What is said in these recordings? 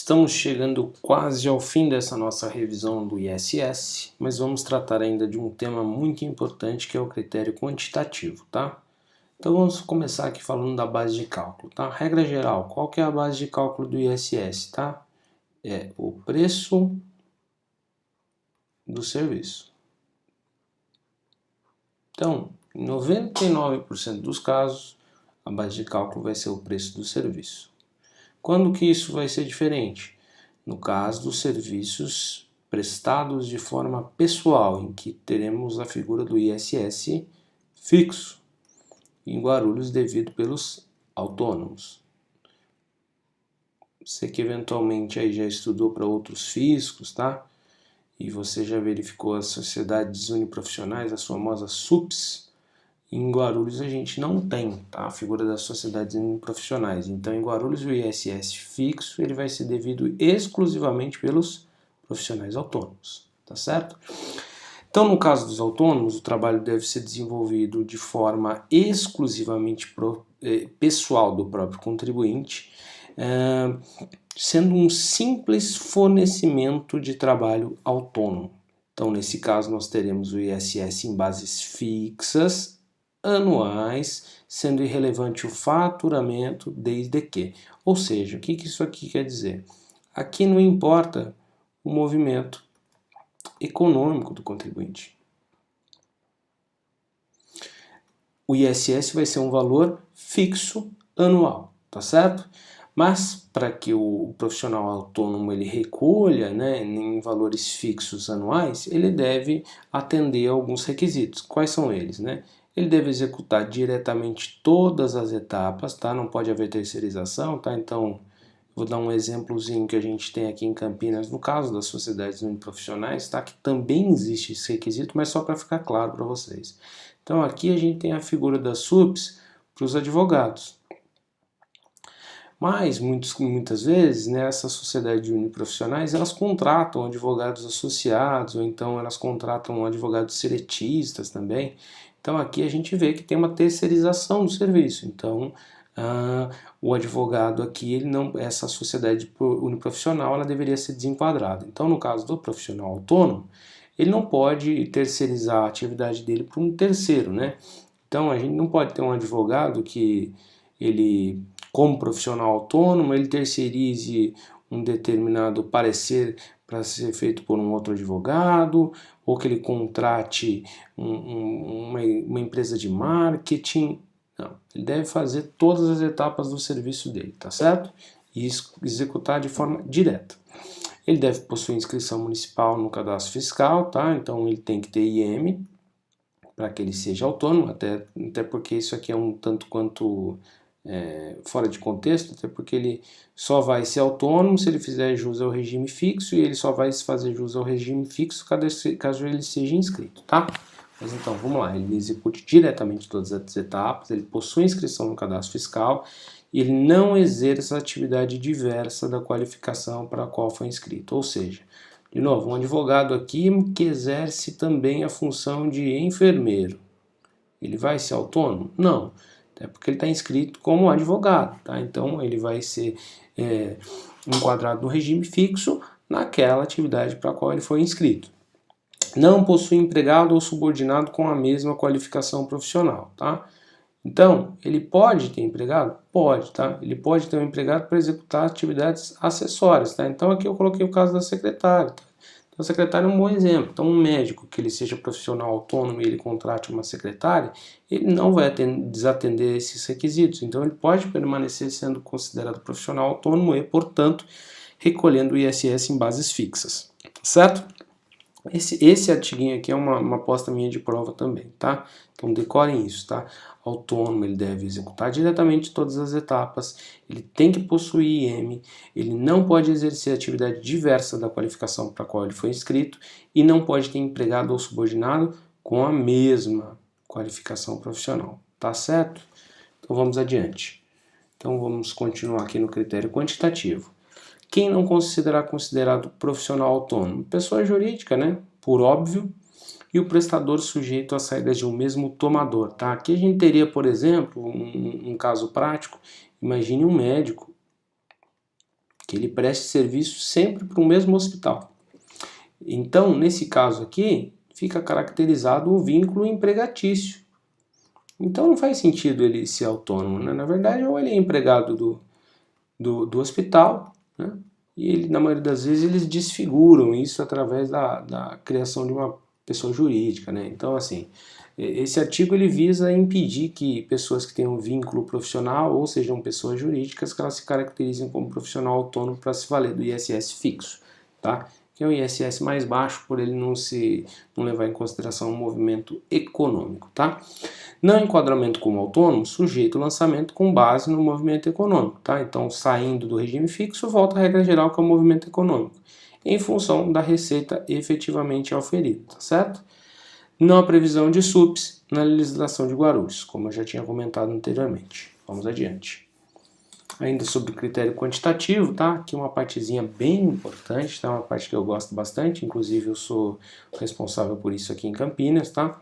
Estamos chegando quase ao fim dessa nossa revisão do ISS, mas vamos tratar ainda de um tema muito importante que é o critério quantitativo, tá? Então vamos começar aqui falando da base de cálculo, tá? Regra geral, qual que é a base de cálculo do ISS, tá? É o preço do serviço. Então, em 99% dos casos, a base de cálculo vai ser o preço do serviço. Quando que isso vai ser diferente? No caso dos serviços prestados de forma pessoal, em que teremos a figura do ISS fixo, em Guarulhos devido pelos autônomos. Você que eventualmente aí já estudou para outros fiscos, tá? E você já verificou as sociedades uniprofissionais, as famosas SUPs. Em Guarulhos a gente não tem, tá? A figura das sociedades uniprofissionais. Então em Guarulhos o ISS fixo ele vai ser devido exclusivamente pelos profissionais autônomos, tá certo? Então no caso dos autônomos o trabalho deve ser desenvolvido de forma exclusivamente pessoal do próprio contribuinte, sendo um simples fornecimento de trabalho autônomo. Então nesse caso nós teremos o ISS em bases fixas anuais, sendo irrelevante o faturamento desde que. Ou seja, o que isso aqui quer dizer? Aqui não importa o movimento econômico do contribuinte. O ISS vai ser um valor fixo anual, tá certo? Mas para que o profissional autônomo ele recolha, né, em valores fixos anuais, ele deve atender a alguns requisitos. Quais são eles, né? Ele deve executar diretamente todas as etapas, tá? Não pode haver terceirização, tá? Então, vou dar um exemplozinho que a gente tem aqui em Campinas, no caso das sociedades uniprofissionais, tá? Que também existe esse requisito, mas só para ficar claro para vocês. Então, aqui a gente tem a figura das SUPs para os advogados. Mas, muitas vezes, né, essas sociedades uniprofissionais, elas contratam advogados associados, ou então elas contratam advogados seletistas também. Então aqui a gente vê que tem uma terceirização do serviço. Então o advogado aqui, essa sociedade uniprofissional, ela deveria ser desenquadrada. Então no caso do profissional autônomo, ele não pode terceirizar a atividade dele para um terceiro, né? Então a gente não pode ter um advogado que ele, como profissional autônomo, ele terceirize um determinado parecer para ser feito por um outro advogado, ou que ele contrate uma empresa de marketing. Não, ele deve fazer todas as etapas do serviço dele, tá certo? E executar de forma direta. Ele deve possuir inscrição municipal no cadastro fiscal, tá? Então ele tem que ter IM para que ele seja autônomo, até porque isso aqui é um tanto quanto fora de contexto, até porque ele só vai ser autônomo se ele fizer jus ao regime fixo, e ele só vai fazer jus ao regime fixo caso ele seja inscrito, tá? Mas então, vamos lá, ele execute diretamente todas as etapas, ele possui inscrição no cadastro fiscal, e ele não exerce atividade diversa da qualificação para a qual foi inscrito, ou seja, de novo, um advogado aqui que exerce também a função de enfermeiro, ele vai ser autônomo? Não. É porque ele está inscrito como advogado, tá? Então ele vai ser enquadrado no regime fixo naquela atividade para a qual ele foi inscrito. Não possui empregado ou subordinado com a mesma qualificação profissional, tá? Então, ele pode ter empregado? Pode, tá? Ele pode ter um empregado para executar atividades acessórias, tá? Então aqui eu coloquei o caso da secretária, tá? Então, a secretária é um bom exemplo. Então, um médico que ele seja profissional autônomo e ele contrate uma secretária, ele não vai desatender esses requisitos. Então, ele pode permanecer sendo considerado profissional autônomo e, portanto, recolhendo o ISS em bases fixas. Certo? Esse artiguinho aqui é uma aposta minha de prova também, tá? Então decorem isso, tá? Autônomo, ele deve executar diretamente todas as etapas, ele tem que possuir IM, ele não pode exercer atividade diversa da qualificação para a qual ele foi inscrito e não pode ter empregado ou subordinado com a mesma qualificação profissional, tá certo? Então vamos adiante. Então vamos continuar aqui no critério quantitativo. Quem não será considerado profissional autônomo? Pessoa jurídica, né? Por óbvio. E o prestador sujeito às regras de um mesmo tomador, tá? Aqui a gente teria, por exemplo, um caso prático. Imagine um médico que ele preste serviço sempre para o mesmo hospital. Então, nesse caso aqui, fica caracterizado o vínculo empregatício. Então não faz sentido ele ser autônomo, né? Na verdade, ou ele é empregado do hospital, né? E ele, na maioria das vezes eles desfiguram isso através da criação de uma pessoa jurídica, né? Então, assim, esse artigo ele visa impedir que pessoas que tenham vínculo profissional ou sejam pessoas jurídicas, que elas se caracterizem como profissional autônomo para se valer do ISS fixo, tá? Que é o ISS mais baixo por ele não levar em consideração o movimento econômico, tá? Não enquadramento como autônomo, sujeito ao lançamento com base no movimento econômico, tá? Então, saindo do regime fixo, volta à regra geral que é o movimento econômico, em função da receita efetivamente auferida, tá certo? Não há previsão de SUPS na legislação de Guarulhos, como eu já tinha comentado anteriormente. Vamos adiante. Ainda sobre o critério quantitativo, tá? Aqui uma partezinha bem importante, tá? Uma parte que eu gosto bastante, inclusive eu sou responsável por isso aqui em Campinas, tá?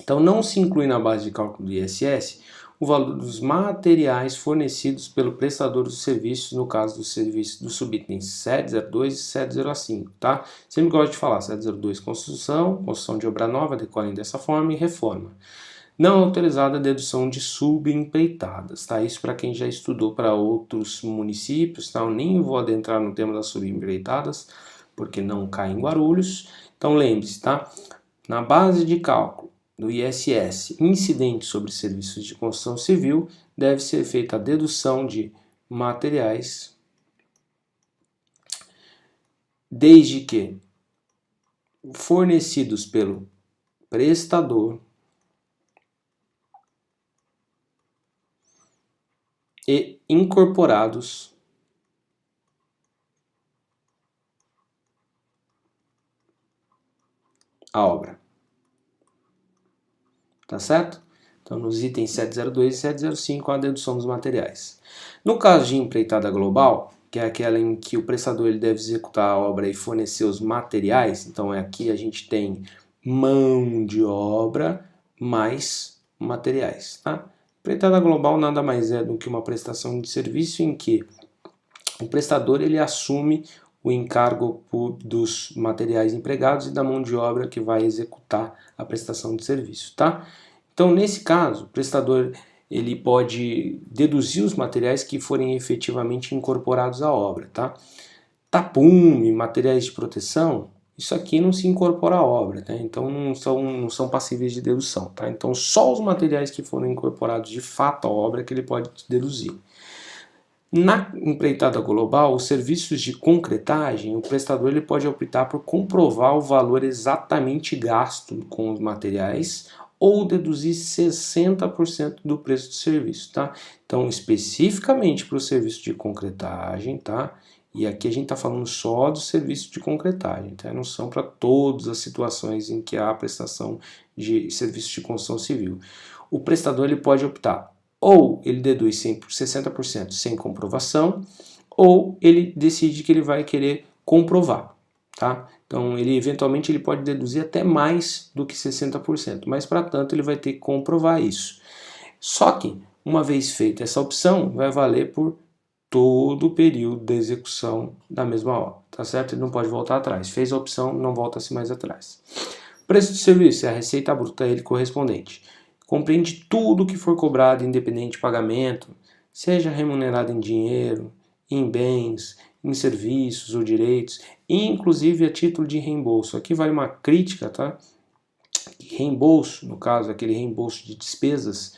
Então não se inclui na base de cálculo do ISS o valor dos materiais fornecidos pelo prestador dos serviços, no caso do serviço do subitem 702 e 705, tá? Sempre gosto de falar 702 construção de obra nova, decorem dessa forma, e reforma. Não é autorizada a dedução de subempreitadas, tá? Isso para quem já estudou para outros municípios, tá? Eu nem vou adentrar no tema das subempreitadas, porque não cai em Guarulhos. Então lembre-se, tá? Na base de cálculo do ISS incidente sobre serviços de construção civil, deve ser feita a dedução de materiais, desde que fornecidos pelo prestador e incorporados à obra. Tá certo? Então, nos itens 702 e 705, a dedução dos materiais. No caso de empreitada global, que é aquela em que o prestador ele deve executar a obra e fornecer os materiais, então aqui a gente tem mão de obra mais materiais, tá? Empreitada global nada mais é do que uma prestação de serviço em que o prestador ele assume o encargo dos materiais empregados e da mão de obra que vai executar a prestação de serviço, tá? Então, nesse caso, o prestador ele pode deduzir os materiais que forem efetivamente incorporados à obra, tá? Tapume, materiais de proteção, isso aqui não se incorpora à obra, tá? Então não são passíveis de dedução, tá? Então só os materiais que foram incorporados de fato à obra é que ele pode deduzir. Na empreitada global, os serviços de concretagem, o prestador ele pode optar por comprovar o valor exatamente gasto com os materiais ou deduzir 60% do preço do serviço, tá? Então, especificamente para o serviço de concretagem, tá? E aqui a gente está falando só do serviço de concretagem, tá? Não são para todas as situações em que há prestação de serviço de construção civil. O prestador ele pode optar ou ele deduz 60% sem comprovação, ou ele decide que ele vai querer comprovar, tá? Então, eventualmente ele pode deduzir até mais do que 60%, mas para tanto ele vai ter que comprovar isso. Só que, uma vez feita essa opção, vai valer por todo o período da execução da mesma obra, tá certo? Ele não pode voltar atrás. Fez a opção, não volta-se mais atrás. Preço de serviço é a receita bruta a ele correspondente. Compreende tudo que for cobrado independente de pagamento, seja remunerado em dinheiro, em bens, em serviços ou direitos, inclusive a título de reembolso. Aqui vai uma crítica, tá? Reembolso, no caso, aquele reembolso de despesas,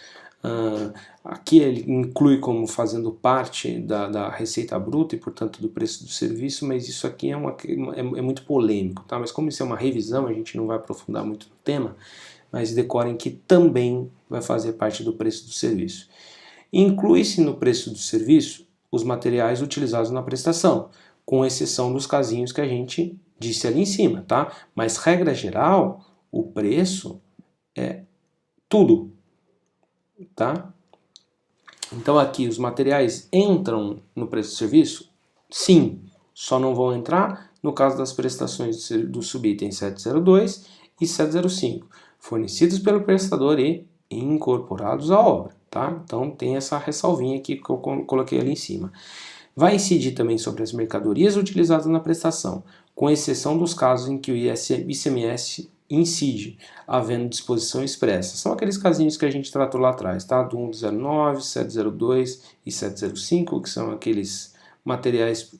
aqui ele inclui como fazendo parte da receita bruta e, portanto, do preço do serviço, mas isso aqui é muito polêmico, tá? Mas como isso é uma revisão, a gente não vai aprofundar muito no tema, mas decorem que também vai fazer parte do preço do serviço. Inclui-se no preço do serviço os materiais utilizados na prestação, com exceção dos casinhos que a gente disse ali em cima, tá? Mas, regra geral, o preço é tudo, tá? Então aqui os materiais entram no preço do serviço? Sim, só não vão entrar no caso das prestações do subitem 702 e 705, fornecidos pelo prestador e incorporados à obra, tá? Então tem essa ressalvinha aqui que eu coloquei ali em cima. Vai incidir também sobre as mercadorias utilizadas na prestação, com exceção dos casos em que o ICMS incide, havendo disposição expressa. São aqueles casinhos que a gente tratou lá atrás, tá? Do 109, 702 e 705, que são aqueles materiais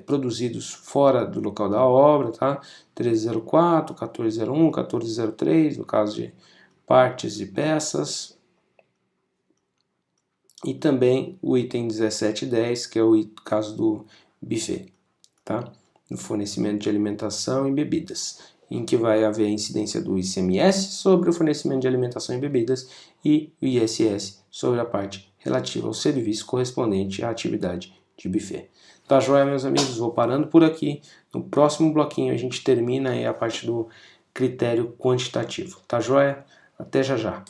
produzidos fora do local da obra, tá? 1304, 1401, 1403, no caso de partes e peças, e também o item 1710, que é o caso do buffet, tá? No fornecimento de alimentação e bebidas, em que vai haver a incidência do ICMS sobre o fornecimento de alimentação e bebidas e o ISS sobre a parte relativa ao serviço correspondente à atividade de buffet. Tá joia, meus amigos? Vou parando por aqui. No próximo bloquinho a gente termina aí a parte do critério quantitativo. Tá joia? Até já já.